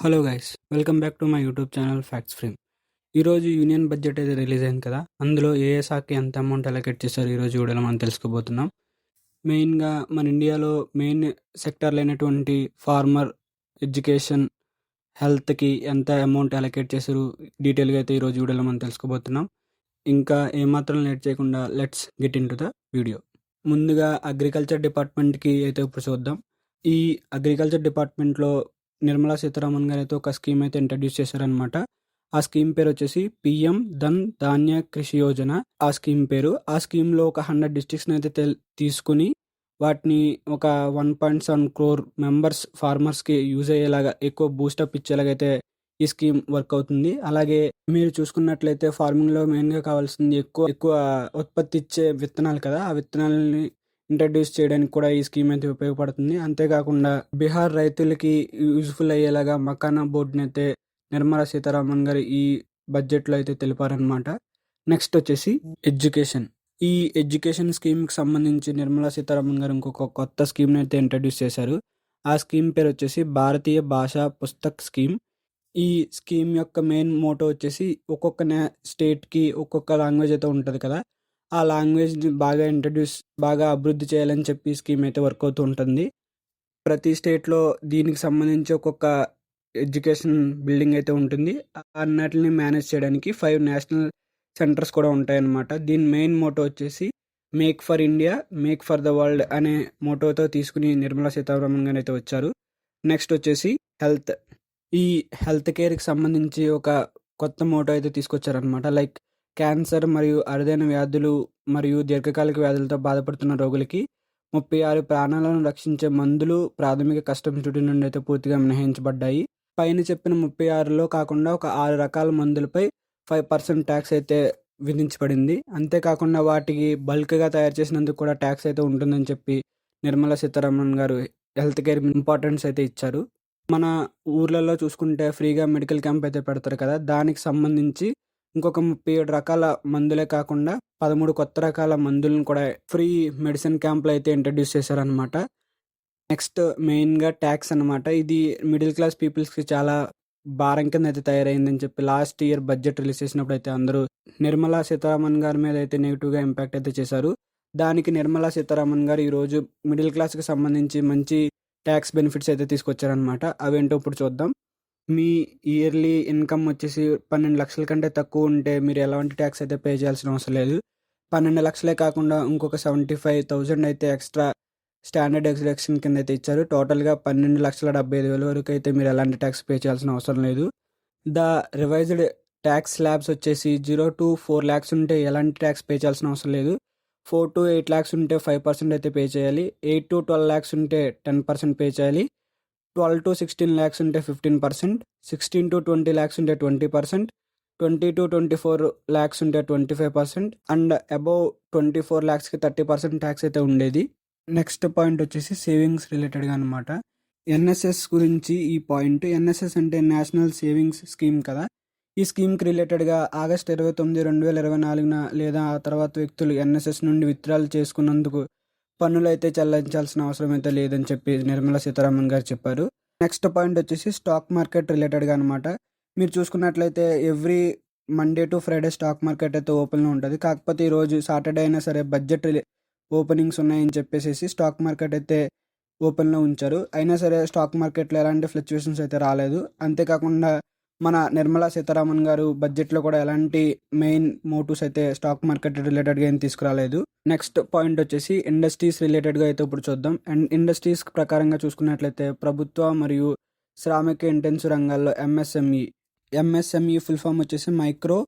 Hello guys, welcome back to my YouTube channel facts frame. ఈరోజు union budget అయితే release అయింది కదా. అందులో ఏ శాఖకి ఎంత అమౌంట్ అలొకేట్ చేశారు ఈరోజు వీడియోలో మనం తెలుసుకోబోతున్నాం. మెయిన్గా మన ఇండియాలో మెయిన్ సెక్టార్లు అయినటువంటి ఫార్మర్, ఎడ్యుకేషన్, హెల్త్కి ఎంత అమౌంట్ అలొకేట్ చేశారు డీటెయిల్గా అయితే ఈరోజు వీడియోలో మనం తెలుసుకోబోతున్నాం. ఇంకా ఏమాత్రం లేట్ చేయకుండా let's get in to the video. ముందుగా అగ్రికల్చర్ డిపార్ట్మెంట్కి అయితే ఇప్పుడు చూద్దాం. ఈ అగ్రికల్చర్ డిపార్ట్మెంట్లో నిర్మలా సీతారామన్ గారు అయితే ఒక స్కీమ్ అయితే ఇంట్రడ్యూస్ చేశారనమాట. ఆ స్కీమ్ పేరు వచ్చేసి పిఎం ధన్ ధాన్య కృషి యోజన. ఆ స్కీమ్ పేరు. ఆ స్కీమ్లో ఒక 100 డిస్ట్రిక్ట్స్ని అయితే తీసుకుని వాటిని ఒక 1.7 crore మెంబర్స్ ఫార్మర్స్కి యూజ్ అయ్యేలాగా ఎక్కువ బూస్టప్ ఇచ్చేలాగైతే ఈ స్కీమ్ వర్క్ అవుతుంది. అలాగే మీరు చూసుకున్నట్లయితే ఫార్మింగ్లో మెయిన్గా కావాల్సింది ఎక్కువ ఎక్కువ ఉత్పత్తి ఇచ్చే విత్తనాలు కదా. ఆ విత్తనాలని ఇంట్రడ్యూస్ చేయడానికి కూడా ఈ స్కీమ్ అయితే ఉపయోగపడుతుంది. అంతేకాకుండా బీహార్ రైతులకి యూజ్ఫుల్ అయ్యేలాగా మకానా బోర్డుని అయితే నిర్మలా సీతారామన్ గారు ఈ బడ్జెట్లో అయితే తెలిపారనమాట. నెక్స్ట్ వచ్చేసి ఎడ్యుకేషన్. ఈ ఎడ్యుకేషన్ స్కీమ్కి సంబంధించి నిర్మలా సీతారామన్ గారు ఇంకొక కొత్త స్కీమ్ని అయితే ఇంట్రడ్యూస్ చేశారు. ఆ స్కీమ్ పేరు వచ్చేసి భారతీయ భాషా పుస్తక్ స్కీమ్. ఈ స్కీమ్ యొక్క మెయిన్ మోటో వచ్చేసి ఒక్కొక్క స్టేట్కి ఒక్కొక్క లాంగ్వేజ్ అయితే ఉంటుంది కదా. ఆ లాంగ్వేజ్ని బాగా అభివృద్ధి చేయాలని చెప్పి స్కీమ్ అయితే వర్క్ అవుతూ ఉంటుంది. ప్రతి స్టేట్లో దీనికి సంబంధించి ఒక్కొక్క ఎడ్యుకేషన్ బిల్డింగ్ అయితే ఉంటుంది. అన్నిటిని మేనేజ్ చేయడానికి 5 నేషనల్ సెంటర్స్ కూడా ఉంటాయన్నమాట. దీని మెయిన్ మోటో వచ్చేసి make for India, make for the world అనే మోటోతో తీసుకుని నిర్మలా సీతారామన్ గారు అయితే వచ్చారు. నెక్స్ట్ వచ్చేసి హెల్త్. ఈ హెల్త్ కేర్కి సంబంధించి ఒక కొత్త మోటో అయితే తీసుకొచ్చారనమాట. లైక్ క్యాన్సర్ మరియు అరుదైన వ్యాధులు మరియు దీర్ఘకాలిక వ్యాధులతో బాధపడుతున్న రోగులకి 36 ప్రాణాలను రక్షించే మందులు ప్రాథమిక కస్టమ్స్ డ్యూటీ నుండి అయితే పూర్తిగా మినహాయించబడ్డాయి. పైన చెప్పిన 36లో కాకుండా ఒక 6 రకాల మందులపై 5% ట్యాక్స్ అయితే విధించబడింది. అంతేకాకుండా వాటికి బల్క్గా తయారు చేసినందుకు కూడా ట్యాక్స్ అయితే ఉంటుందని చెప్పి నిర్మలా సీతారామన్ గారు హెల్త్ కేర్ ఇంపార్టెన్స్ అయితే ఇచ్చారు. మన ఊర్లలో చూసుకుంటే ఫ్రీగా మెడికల్ క్యాంప్ అయితే పెడతారు కదా. దానికి సంబంధించి ఇంకొక 37 రకాల మందులే కాకుండా 13 కొత్త రకాల మందులను కూడా ఫ్రీ మెడిసిన్ క్యాంప్లో అయితే ఇంట్రడ్యూస్ చేశారనమాట. నెక్స్ట్ మెయిన్గా ట్యాక్స్ అనమాట. ఇది మిడిల్ క్లాస్ పీపుల్స్కి చాలా భారం కింద అయితే తయారైందని చెప్పి లాస్ట్ ఇయర్ బడ్జెట్ రిలీజ్ చేసినప్పుడు అయితే అందరూ నిర్మలా సీతారామన్ గారి మీద అయితే నెగిటివ్గా ఇంపాక్ట్ అయితే చేశారు. దానికి నిర్మలా సీతారామన్ గారు ఈరోజు మిడిల్ క్లాస్కి సంబంధించి మంచి ట్యాక్స్ బెనిఫిట్స్ అయితే తీసుకొచ్చారనమాట. అవేంటో ఇప్పుడు చూద్దాం. మీ ఇయర్లీ ఇన్కమ్ వచ్చేసి 12 లక్షల కంటే తక్కువ ఉంటే మీరు ఎలాంటి ట్యాక్స్ అయితే పే చేయాల్సిన అవసరం లేదు. 12 లక్షలే కాకుండా ఇంకొక 75,000 అయితే ఎక్స్ట్రా స్టాండర్డ్ ఎగ్జెక్షన్ కింద అయితే ఇచ్చారు. టోటల్గా 12,75,000 వరకు అయితే మీరు ఎలాంటి ట్యాక్స్ పే చేయాల్సిన అవసరం లేదు. ద రివైజ్డ్ ట్యాక్స్ స్లాబ్స్ వచ్చేసి 0 to 4 lakhs ఉంటే ఎలాంటి ట్యాక్స్ పే చేయాల్సిన అవసరం లేదు. 4 to 8 lakhs ఉంటే 5% అయితే పే చేయాలి. 8 to 12 lakhs ఉంటే 10% పే చేయాలి. 12 to 16 lakhs ఉంటే 15%, 16 to 20 lakhs ఉంటే 20%, 20 to 24 lakhs ఉంటే 25%, అండ్ అబౌవ్ 24 lakhsకి 30% ట్యాక్స్ అయితే ఉండేది. నెక్స్ట్ పాయింట్ వచ్చేసి సేవింగ్స్ రిలేటెడ్గా అనమాట. ఎన్ఎస్ఎస్ గురించి ఈ పాయింట్. ఎన్ఎస్ఎస్ అంటే నేషనల్ సేవింగ్స్ స్కీమ్ కదా. ఈ స్కీమ్కి రిలేటెడ్గా ఆగస్ట్ 29, 2024 లేదా ఆ తర్వాత వ్యక్తులు ఎన్ఎస్ఎస్ నుండి విత్డ్రాల్ చేసుకున్నందుకు పన్నులు అయితే చెల్లించాల్సిన అవసరం అయితే లేదని చెప్పి నిర్మలా సీతారామన్ గారు చెప్పారు. నెక్స్ట్ పాయింట్ వచ్చేసి స్టాక్ మార్కెట్ రిలేటెడ్గా అనమాట. మీరు చూసుకున్నట్లయితే every Monday to Friday stock market అయితే ఓపెన్లో ఉంటుంది. కాకపోతే ఈరోజు సాటర్డే అయినా సరే బడ్జెట్ ఓపెనింగ్స్ ఉన్నాయని చెప్పేసి స్టాక్ మార్కెట్ అయితే ఓపెన్లో ఉంచారు. అయినా సరే స్టాక్ మార్కెట్లో ఎలాంటి ఫ్లక్చువేషన్స్ అయితే రాలేదు. అంతేకాకుండా మన నిర్మలా సీతారామన్ గారు బడ్జెట్లో కూడా ఎలాంటి మెయిన్ మోటివ్స్ అయితే స్టాక్ మార్కెట్ రిలేటెడ్గా ఏం తీసుకురాలేదు. నెక్స్ట్ పాయింట్ వచ్చేసి ఇండస్ట్రీస్ రిలేటెడ్గా అయితే ఇప్పుడు చూద్దాం. అండ్ ఇండస్ట్రీస్ ప్రకారంగా చూసుకున్నట్లయితే ప్రభుత్వ మరియు శ్రామిక ఇంటెన్సివ్ రంగాల్లో ఎంఎస్ఎంఈ ఫుల్ ఫామ్ వచ్చేసి micro,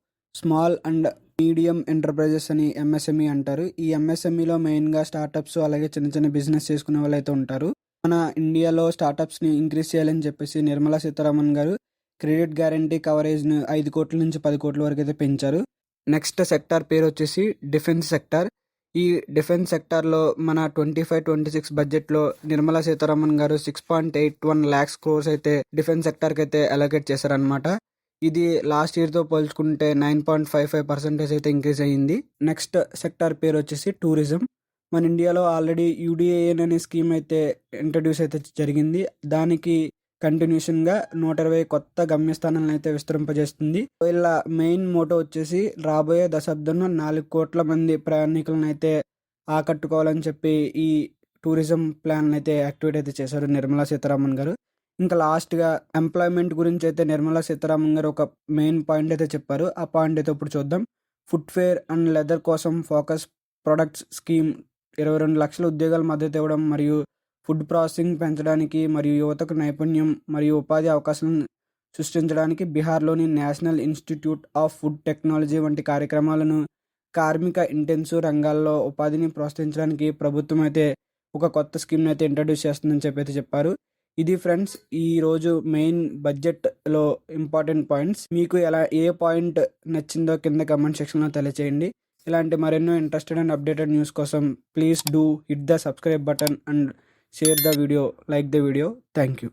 small and medium enterprises అని ఎంఎస్ఎంఈ అంటారు. ఈ ఎంఎస్ఎంఈలో మెయిన్గా స్టార్టప్స్ అలాగే చిన్న చిన్న బిజినెస్ చేసుకునే వాళ్ళు అయితే ఉంటారు. మన ఇండియాలో స్టార్టప్స్ని ఇంక్రీజ్ చేయాలని చెప్పేసి నిర్మలా సీతారామన్ గారు క్రెడిట్ గ్యారంటీ కవరేజ్ను 5 కోట్ల నుంచి 10 కోట్ల వరకు అయితే పెంచారు. నెక్స్ట్ సెక్టార్ పేరు వచ్చేసి డిఫెన్స్ సెక్టార్. ఈ డిఫెన్స్ సెక్టార్లో మన 25-26 బడ్జెట్లో నిర్మలా సీతారామన్ గారు 6.81 lakhs crores అయితే డిఫెన్స్ సెక్టార్కి అయితే అలొకేట్ చేశారనమాట. ఇది లాస్ట్ ఇయర్తో పోల్చుకుంటే 9.55% అయితే ఇంక్రీజ్ అయ్యింది. నెక్స్ట్ సెక్టార్ పేరు వచ్చేసి టూరిజం. మన ఇండియాలో ఆల్రెడీ యూడిఏఎన్ అనే స్కీమ్ అయితే ఇంట్రడ్యూస్ అయితే జరిగింది. దానికి కంటిన్యూషన్గా 120 కొత్త గమ్యస్థానాలను అయితే విస్తరింపజేస్తుంది. వీళ్ళ మెయిన్ మోటో వచ్చేసి రాబోయే దశాబ్దంలో 4 కోట్ల మంది ప్రయాణికులను అయితే ఆకట్టుకోవాలని చెప్పి ఈ టూరిజం ప్లాన్ అయితే యాక్టివేట్ అయితే చేశారు నిర్మలా సీతారామన్ గారు. ఇంకా లాస్ట్గా ఎంప్లాయ్మెంట్ గురించి అయితే నిర్మలా సీతారామన్ గారు ఒక మెయిన్ పాయింట్ అయితే చెప్పారు. ఆ పాయింట్ అయితే ఇప్పుడు చూద్దాం. ఫుట్వేర్ అండ్ లెదర్ కోసం ఫోకస్ ప్రొడక్ట్స్ స్కీమ్ 22 లక్షల ఉద్యోగాల మద్దతు ఇవ్వడం మరియు ఫుడ్ ప్రాసెసింగ్ పెంచడానికి మరియు యువతకు నైపుణ్యం మరియు ఉపాధి అవకాశాలను సృష్టించడానికి బీహార్లోని national institute of food technology వంటి కార్యక్రమాలను కార్మిక ఇంటెన్సివ్ రంగాల్లో ఉపాధిని ప్రోత్సహించడానికి ప్రభుత్వం అయితే ఒక కొత్త స్కీమ్ని అయితే ఇంట్రడ్యూస్ చేస్తుందని చెప్పి అయితే చెప్పారు. ఇది ఫ్రెండ్స్ ఈరోజు మెయిన్ బడ్జెట్లో ఇంపార్టెంట్ పాయింట్స్. మీకు ఏ పాయింట్ నచ్చిందో కింద కమెంట్ సెక్షన్లో తెలియచేయండి. ఇలాంటి మరెన్నో ఇంట్రెస్టెడ్ అండ్ అప్డేటెడ్ న్యూస్ కోసం please do hit the subscribe button and share the video, like the video. Thank you.